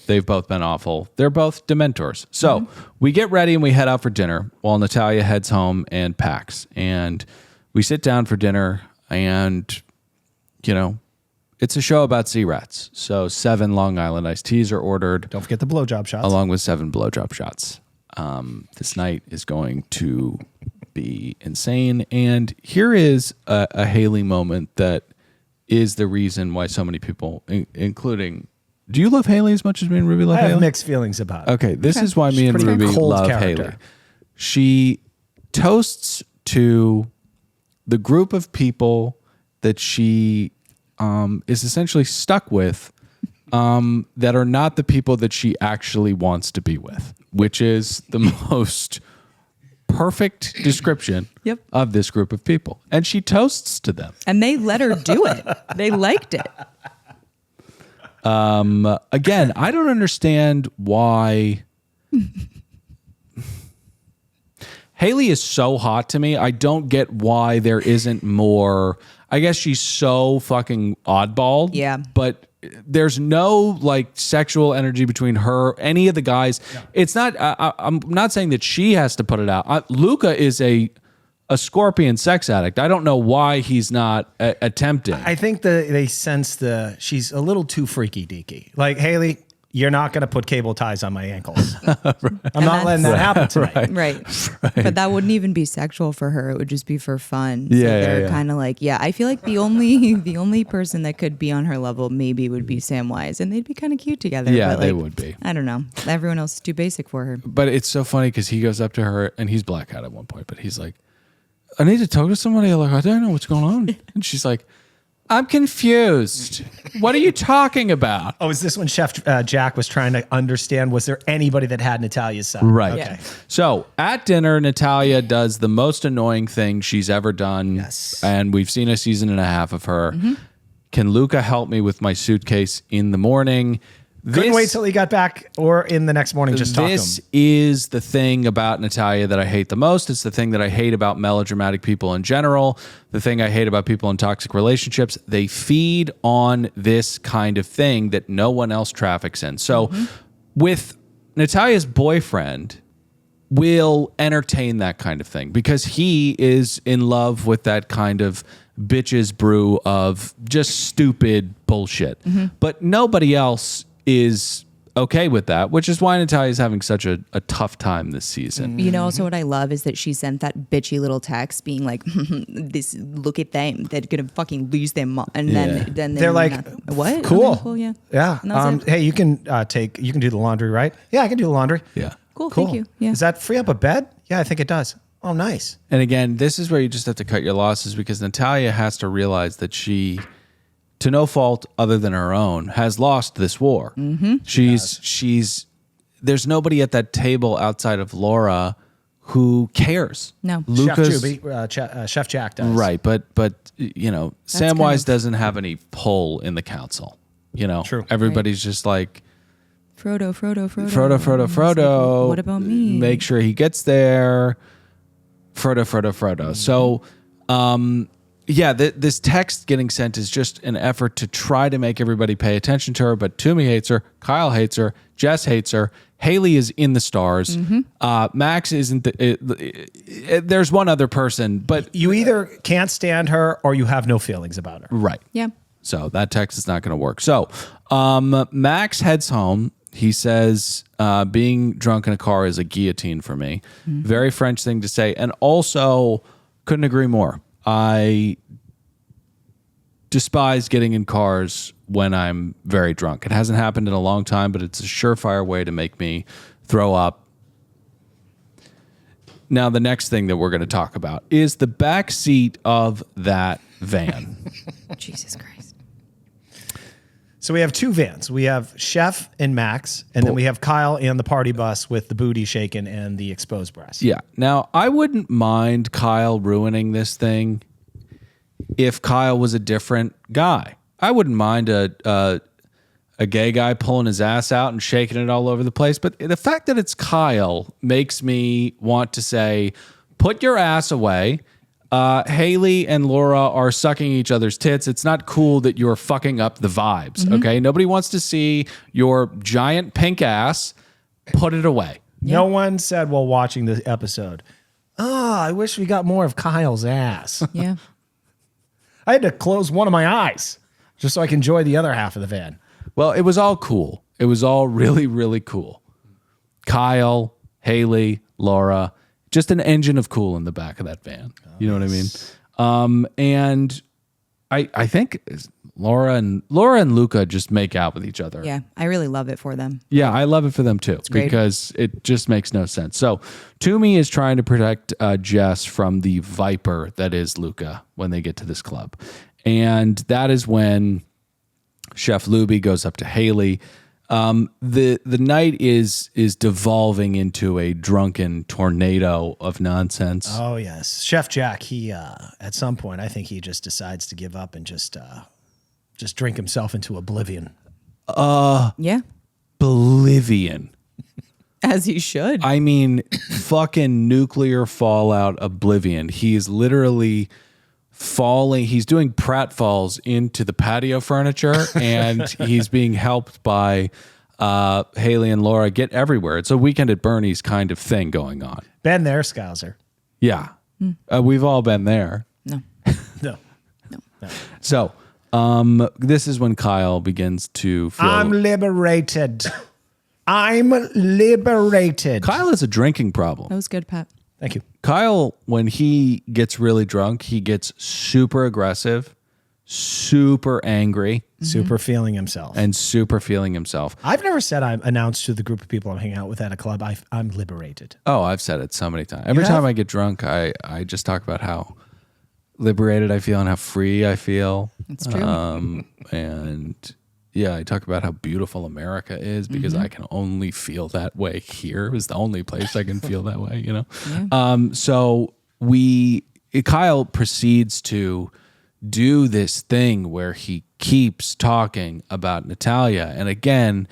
They've both been awful. They're both dementors. So we get ready and we head out for dinner while Natalia heads home and packs. And we sit down for dinner and, it's a show about sea rats. So 7 Long Island iced teas are ordered. Don't forget the blowjob shots. Along with 7 blowjob shots. This night is going to be insane. And here is a Haley moment that is the reason why so many people, including, do you love Haley as much as me and Ruby love Haley? I have mixed feelings about it. Okay, this is why me and pretty Ruby cold love character. Haley. She toasts to the group of people that she is essentially stuck with, that are not the people that she actually wants to be with, which is the most perfect description of this group of people. And she toasts to them. And they let her do it. They liked it. Again, I don't understand why Haley is so hot to me. I don't get why there isn't more. I guess she's so fucking oddball. Yeah. But there's no like sexual energy between her, any of the guys. No. It's not, I'm not saying that she has to put it out. Luca is a scorpion sex addict. I don't know why he's not attempting. I think they sense she's a little too freaky deaky. Like, Haley, you're not going to put cable ties on my ankles. Right. I'm not letting that happen tonight. Right. But that wouldn't even be sexual for her. It would just be for fun. So Yeah, they're kind of like, I feel like the only person that could be on her level maybe would be Samwise, and they'd be kind of cute together. Yeah, but they would be. I don't know. Everyone else is too basic for her. But it's so funny because he goes up to her and he's blackout at one point, but he's like, I need to talk to somebody. I'm like, I don't know what's going on. And she's like, I'm confused. What are you talking about? Oh, is this when Chef Jack was trying to understand, was there anybody that had Natalia's side? Right. Okay. So at dinner, Natalia does the most annoying thing she's ever done. Yes. And we've seen a season and a half of her. Mm-hmm. Can Luca help me with my suitcase in the morning? Couldn't wait till he got back, or in the next morning just talk to him. This is the thing about Natalia that I hate the most. It's the thing that I hate about melodramatic people in general. The thing I hate about people in toxic relationships. They feed on this kind of thing that no one else traffics in. So with Natalia's boyfriend, will entertain that kind of thing because he is in love with that kind of bitches brew of just stupid bullshit. But nobody else is okay with that, which is why Natalia's having such a tough time this season. You know, also what I love is that she sent that bitchy little text being like, "This, look at them, they're gonna fucking lose their mom." And then they're like, "What? Cool, okay, cool, yeah, yeah." Hey, you can do the laundry, right? Yeah, I can do the laundry. Yeah, cool. Thank you. Yeah, does that free up a bed? Yeah, I think it does. Oh, nice. And again, this is where you just have to cut your losses because Natalia has to realize that she, to no fault other than her own, has lost this war. She's there's nobody at that table outside of Laura who cares. No. Chef Jack does. Right, but you know, Samwise doesn't have any pull in the council. You know, True. Everybody's just like Frodo. Frodo. What about me? Make sure he gets there. Frodo. So, this text getting sent is just an effort to try to make everybody pay attention to her. But Toomey hates her. Kyle hates her. Jess hates her. Haley is in the stars. Max isn't. There's one other person, but you either can't stand her or you have no feelings about her. Right. Yeah. So that text is not going to work. So Max heads home. He says, being drunk in a car is a guillotine for me. Very French thing to say. And also, couldn't agree more. I despise getting in cars when I'm very drunk. It hasn't happened in a long time, but it's a surefire way to make me throw up. Now, the next thing that we're going to talk about is the back seat of that van. Jesus Christ. So we have two vans. We have Chef and Max, and then we have Kyle and the party bus with the booty shaken and the exposed breast. Yeah. Now, I wouldn't mind Kyle ruining this thing if Kyle was a different guy. I wouldn't mind a gay guy pulling his ass out and shaking it all over the place. But the fact that it's Kyle makes me want to say, put your ass away. Haley and Laura are sucking each other's tits. It's not cool that you're fucking up the vibes, okay? Nobody wants to see your giant pink ass. Put it away. No one said while watching the episode, I wish we got more of Kyle's ass. Yeah. I had to close one of my eyes just so I can enjoy the other half of the van. Well, it was all cool. It was all really, really cool. Kyle, Haley, Laura, just an engine of cool in the back of that van. You know what I mean? And I think Laura and Luca just make out with each other. Yeah, I really love it for them. Yeah, I love it for them too great. because it just makes no sense. So Toomey is trying to protect Jess from the viper that is Luca when they get to this club. And that is when Chef Luby goes up to Haley. The night is devolving into a drunken tornado of nonsense. Oh yes, Chef Jack. He at some point, I think he just decides to give up and just drink himself into oblivion. Yeah, Oblivion. as he should. I mean, fucking nuclear fallout oblivion. He's literally falling. He's doing pratfalls into the patio furniture, and he's being helped by Haley and Laura get everywhere. It's a Weekend at Bernie's kind of thing going on. Been there, Scouser. Yeah. We've all been there. No. No. So this is when Kyle begins to feel... I'm liberated. I'm liberated. Kyle has a drinking problem. That was good, Pat. Thank you. Kyle, when he gets really drunk, he gets super aggressive, super angry, Super feeling himself. and super feeling himself. I've never said I'm announced to the group of people I'm hanging out with at a club. I'm liberated. Oh, I've said it so many times. Every time I get drunk, I just talk about how liberated I feel and how free I feel. It's true. And yeah, I talk about how beautiful America is because I can only feel that way here. It's the only place I can feel that way, you know? Yeah. So Kyle proceeds to do this thing where he keeps talking about Natalia. And again,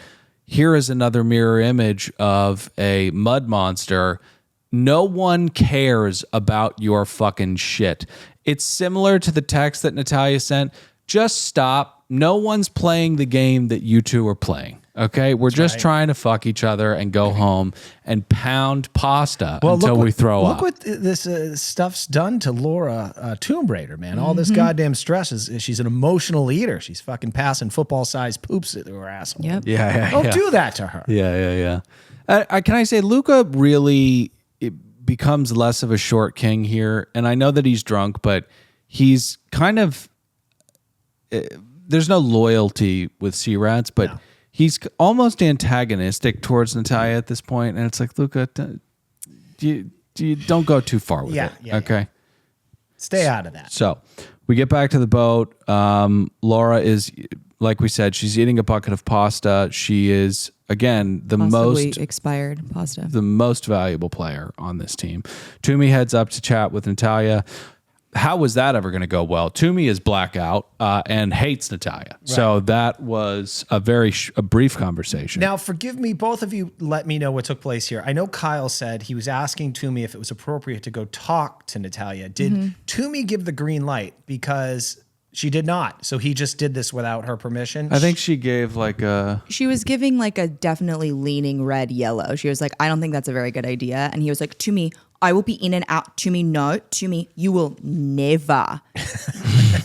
here is another mirror image of a mud monster. No one cares about your fucking shit. It's similar to the text that Natalia sent. Just stop. No one's playing the game that you two are playing. Okay? We're just trying to fuck each other and go home and pound pasta until we throw up. Look what this stuff's done to Laura Tomb Raider, man. All this goddamn stress is she's an emotional eater. She's fucking passing football-sized poops at her asshole. Yep. Yeah. Don't do that to her. Yeah. Can I say Luca really becomes less of a short king here? And I know that he's drunk, but he's kind of... there's no loyalty with Sea Rats, but he's almost antagonistic towards Natalia at this point. And it's like, Luca, you don't go too far with it. Okay. Stay out of that. So we get back to the boat. Laura is, like we said, she's eating a bucket of pasta. She is, again, Possibly expired pasta. the most valuable player on this team. Toomey heads up to chat with Natalia. How was that ever going to go well? Toomey is blackout and hates Natalia. Right. So that was a very a brief conversation. Now, forgive me, both of you let me know what took place here. I know Kyle said he was asking Toomey if it was appropriate to go talk to Natalia. Did Toomey give the green light? Because she did not. So he just did this without her permission. I think she gave like a... She was giving like a definitely leaning red yellow. She was like, I don't think that's a very good idea. And he was like, to me, I will be in and out. To me, no. To me, you will never.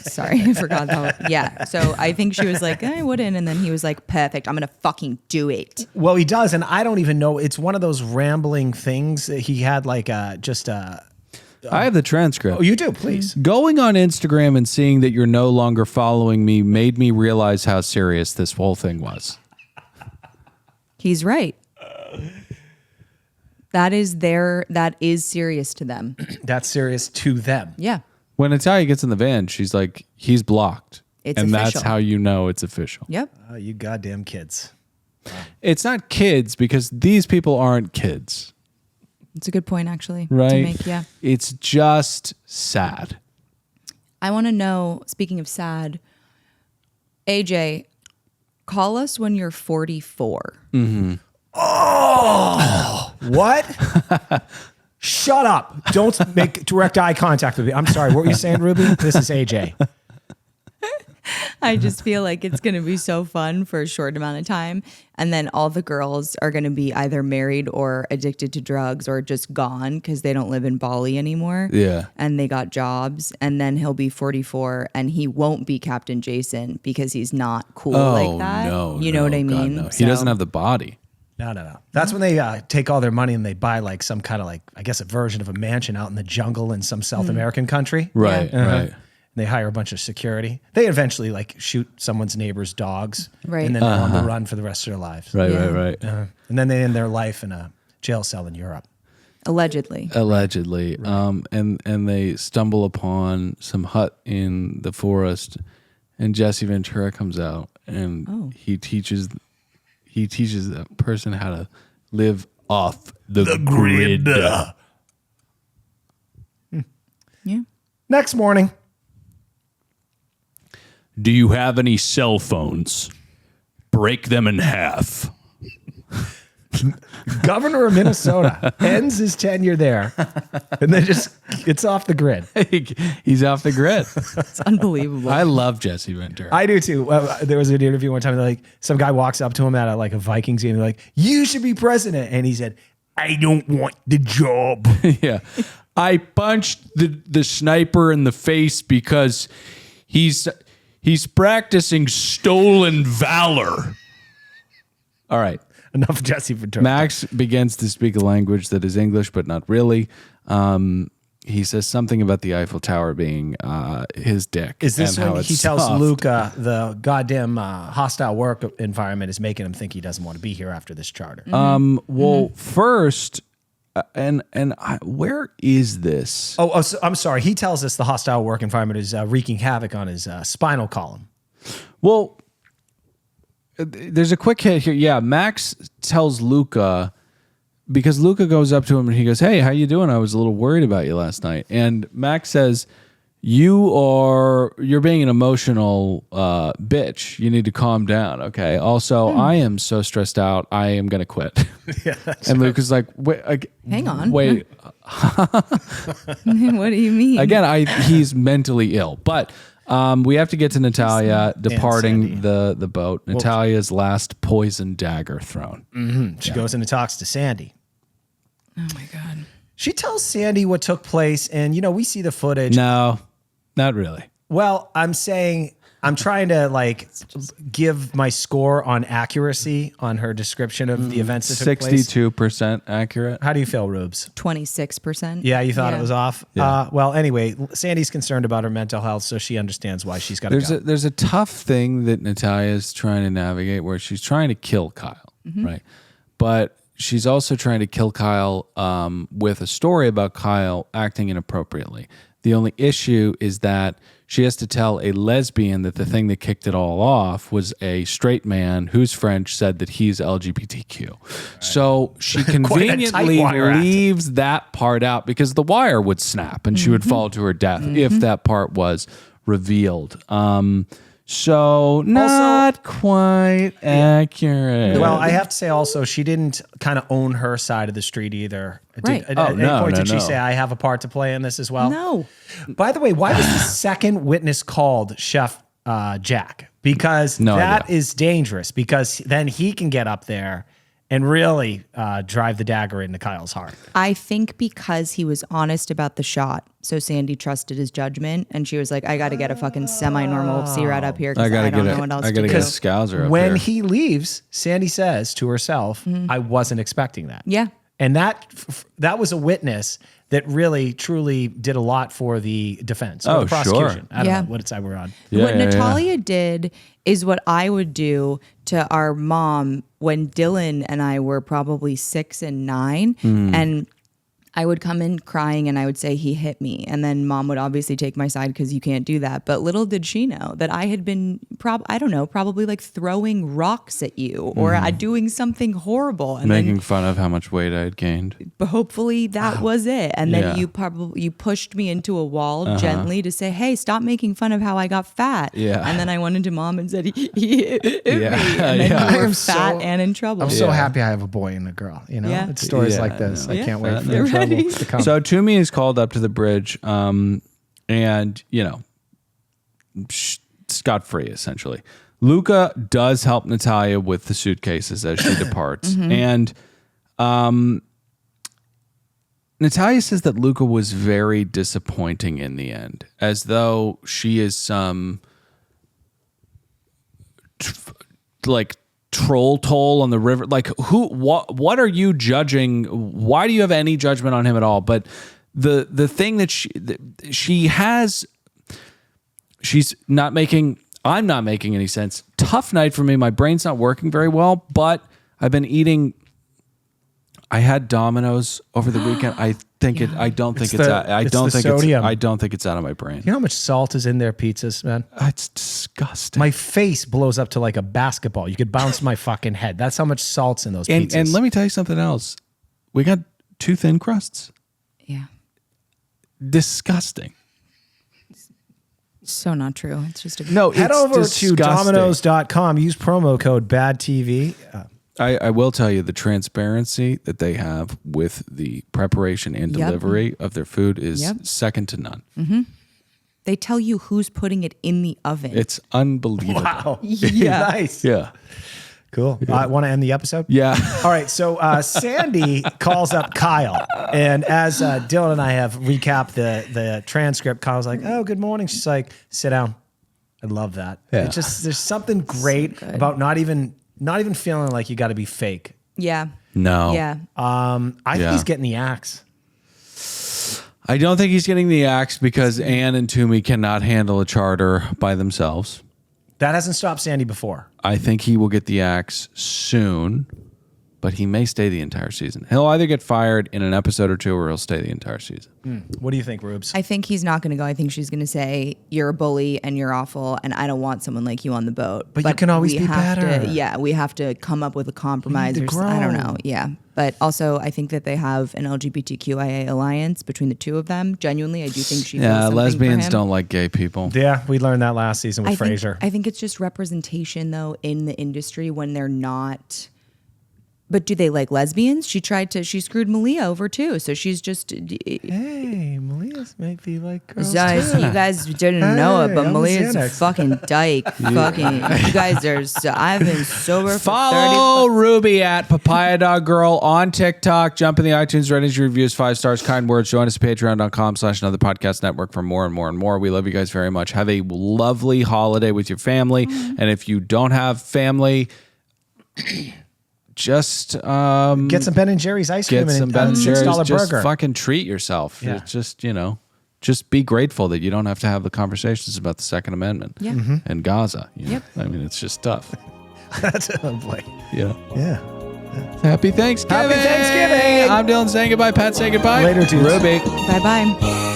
Sorry, I forgot that. Yeah. So I think she was like, I wouldn't. And then he was like, perfect. I'm going to fucking do it. Well, he does. And I don't even know. It's one of those rambling things that he had like just a... I have the transcript. Oh, you do? Please. Going on Instagram and seeing that you're no longer following me made me realize how serious this whole thing was. He's right. That is serious to them. That's serious to them. Yeah. When Natalia gets in the van, she's like, he's blocked. It's and official. That's how you know it's official. Yep. Oh, you goddamn kids. It's not kids because these people aren't kids. It's a good point, actually. Right? To make, yeah. It's just sad. I want to know, speaking of sad, AJ, call us when you're 44. Mm-hmm. Oh, what? Shut up. Don't make direct eye contact with me. I'm sorry. What were you saying, Ruby? This is AJ. I just feel like it's going to be so fun for a short amount of time. And then all the girls are going to be either married or addicted to drugs or just gone because they don't live in Bali anymore. Yeah. And they got jobs. And then he'll be 44 and he won't be Captain Jason because he's not cool like that. No, you know what I God, mean? no. He doesn't have the body. No. That's when they take all their money and they buy like some kind of like, I guess, a version of a mansion out in the jungle in some South American country. Right, right. And they hire a bunch of security. They eventually like shoot someone's neighbor's dogs. Right. And then they're on the run for the rest of their lives. Right, Yeah. right. And then they end their life in a jail cell in Europe. Allegedly. And they stumble upon some hut in the forest, and Jesse Ventura comes out, and he teaches the person how to live off the grid. Yeah. Next morning. Do you have any cell phones? Break them in half. Governor of Minnesota ends his tenure there, and then it's off the grid. He's off the grid. It's unbelievable. I love Jesse Ventura. I do too. There was an interview one time. Like some guy walks up to him at a Vikings game. They're like, "You should be president," and he said, "I don't want the job." Yeah. I punched the sniper in the face because he's practicing stolen valor. All right. Enough Jesse Ventura. Max begins to speak a language that is English, but not really. He says something about the Eiffel Tower being his dick. Is this and when how he it's tells soft. Luca the goddamn hostile work environment is making him think he doesn't want to be here after this charter? Well, first, where is this? So, I'm sorry. He tells us the hostile work environment is wreaking havoc on his spinal column. Well, there's a quick hit here. Yeah, Max tells Luca, because Luca goes up to him and he goes, "Hey, how you doing? I was a little worried about you last night." And Max says, You're being an emotional bitch. You need to calm down. Okay. Also, I am so stressed out. I am going to quit." Yeah, and Luca's like, "Wait, Hang on. wait." What do you mean? Again, he's mentally ill, but we have to get to Natalia departing the boat. Natalia's last poison dagger thrown. She goes in and talks to Sandy. Oh my God. She tells Sandy what took place, and we see the footage. No, not really. Well, I'm trying to give my score on accuracy on her description of the events that took place. 62% accurate. How do you feel, Rubes? 26%. Yeah, you thought it was off? Yeah. Well, anyway, Sandy's concerned about her mental health, so she understands why she's got to go. There's a tough thing that Natalia is trying to navigate where she's trying to kill Kyle, right? But she's also trying to kill Kyle with a story about Kyle acting inappropriately. The only issue is that she has to tell a lesbian that the thing that kicked it all off was a straight man whose friend said that he's LGBTQ. Right. So she conveniently leaves that part out because the wire would snap and she would fall to her death if that part was revealed. So not quite accurate. Well, I have to say also, she didn't kind of own her side of the street either. Right. At any point did she say, "I have a part to play in this as well"? No. By the way, why was the second witness called Chef Jack? Because that is dangerous, because then he can get up there and really drive the dagger into Kyle's heart. I think because he was honest about the shot. So Sandy trusted his judgment, and she was like, "I got to get a fucking semi-normal C-Rat up here because I don't know what else to do." I got to get a Scouser up When here. he leaves, Sandy says to herself, "I wasn't expecting that." Yeah. And that was a witness that really, truly did a lot for the defense or the prosecution. Sure. I don't know what side we're on. What Natalia did is what I would do to our mom when Dylan and I were probably 6 and 9. And I would come in crying and I would say he hit me. And then mom would obviously take my side because you can't do that. But little did she know that I had been, probably like throwing rocks at you or doing something horrible. And making fun of how much weight I had gained. But hopefully that was it. And then you pushed me into a wall gently to say, "Hey, stop making fun of how I got fat." Yeah. And then I went into mom and said, "He hit me." And then you were fat and in trouble. I'm so happy I have a boy and a girl. Yeah. It's stories Yeah, like this. no. I can't wait for They're the trouble ready. to come. So Toomey is called up to the bridge, and scot-free essentially. Luca does help Natalia with the suitcases as she departs, and Natalia says that Luca was very disappointing in the end, as though she is some troll toll on the river. Like what are you judging? Why do you have any judgment on him at all? But the thing that she has, she's not making, I'm not making any sense. Tough night for me. My brain's not working very well, but I've been eating. I had Domino's over the weekend. I think I don't think it's out of my brain. You know how much salt is in their pizzas, man? It's disgusting. My face blows up to like a basketball. You could bounce my fucking head. That's how much salt's in those pizzas. And let me tell you something else. We got 2 thin crusts. Yeah. Disgusting. So not true. It's just a no. Head over to Domino's.com. Use promo code BADTV. I will tell you the transparency that they have with the preparation and delivery of their food is second to none. Mm-hmm. They tell you who's putting it in the oven. It's unbelievable. Wow. Yeah. Nice. Yeah. Cool. Want to end the episode? Yeah. All right. So Sandy calls up Kyle. And as Dylan and I have recapped the transcript, Kyle's like, oh, good morning. She's like, sit down. I love that. Yeah. It's just, there's something great about not even feeling like you got to be fake. Yeah. No. Yeah. I think he's getting the axe. I don't think he's getting the axe because Anne and Toomey cannot handle a charter by themselves. That hasn't stopped Sandy before. I think he will get the axe soon, but he may stay the entire season. He'll either get fired in an episode or 2 or he'll stay the entire season. What do you think, Rubes? I think he's not going to go. I think she's going to say, you're a bully and you're awful and I don't want someone like you on the boat. But you can always be better. We have to come up with a compromise. I don't know. Yeah. But also, I think that they have an LGBTQIA alliance between the two of them. Genuinely, I do think she feels something lesbians for him. don't like gay people. Yeah, we learned that last season with Frasier. I think it's just representation, though, in the industry when they're not. But do they like lesbians? She screwed Malia over too. So she's just. Hey, Malia's might be like girls guys, too. you guys didn't know it, but Malia's a fucking dyke. Fucking, you guys are. I've been sober for Follow Ruby at Papaya Dog Girl on TikTok. Jump in the iTunes ratings, reviews, 5 stars, kind words. Join us at patreon.com/another podcast network for more and more and more. We love you guys very much. Have a lovely holiday with your family. And if you don't have family, just get some Ben & Jerry's ice cream and Ben & Jerry's. $6 just burger. fucking treat yourself. Yeah. Just be grateful that you don't have to have the conversations about the Second Amendment and Gaza. Yep. I mean, it's just tough. That's a boy. Yeah. Yeah. Happy Thanksgiving. Happy Thanksgiving. I'm Dylan saying goodbye. Pat saying goodbye. Later, dudes. Ruby. Bye bye.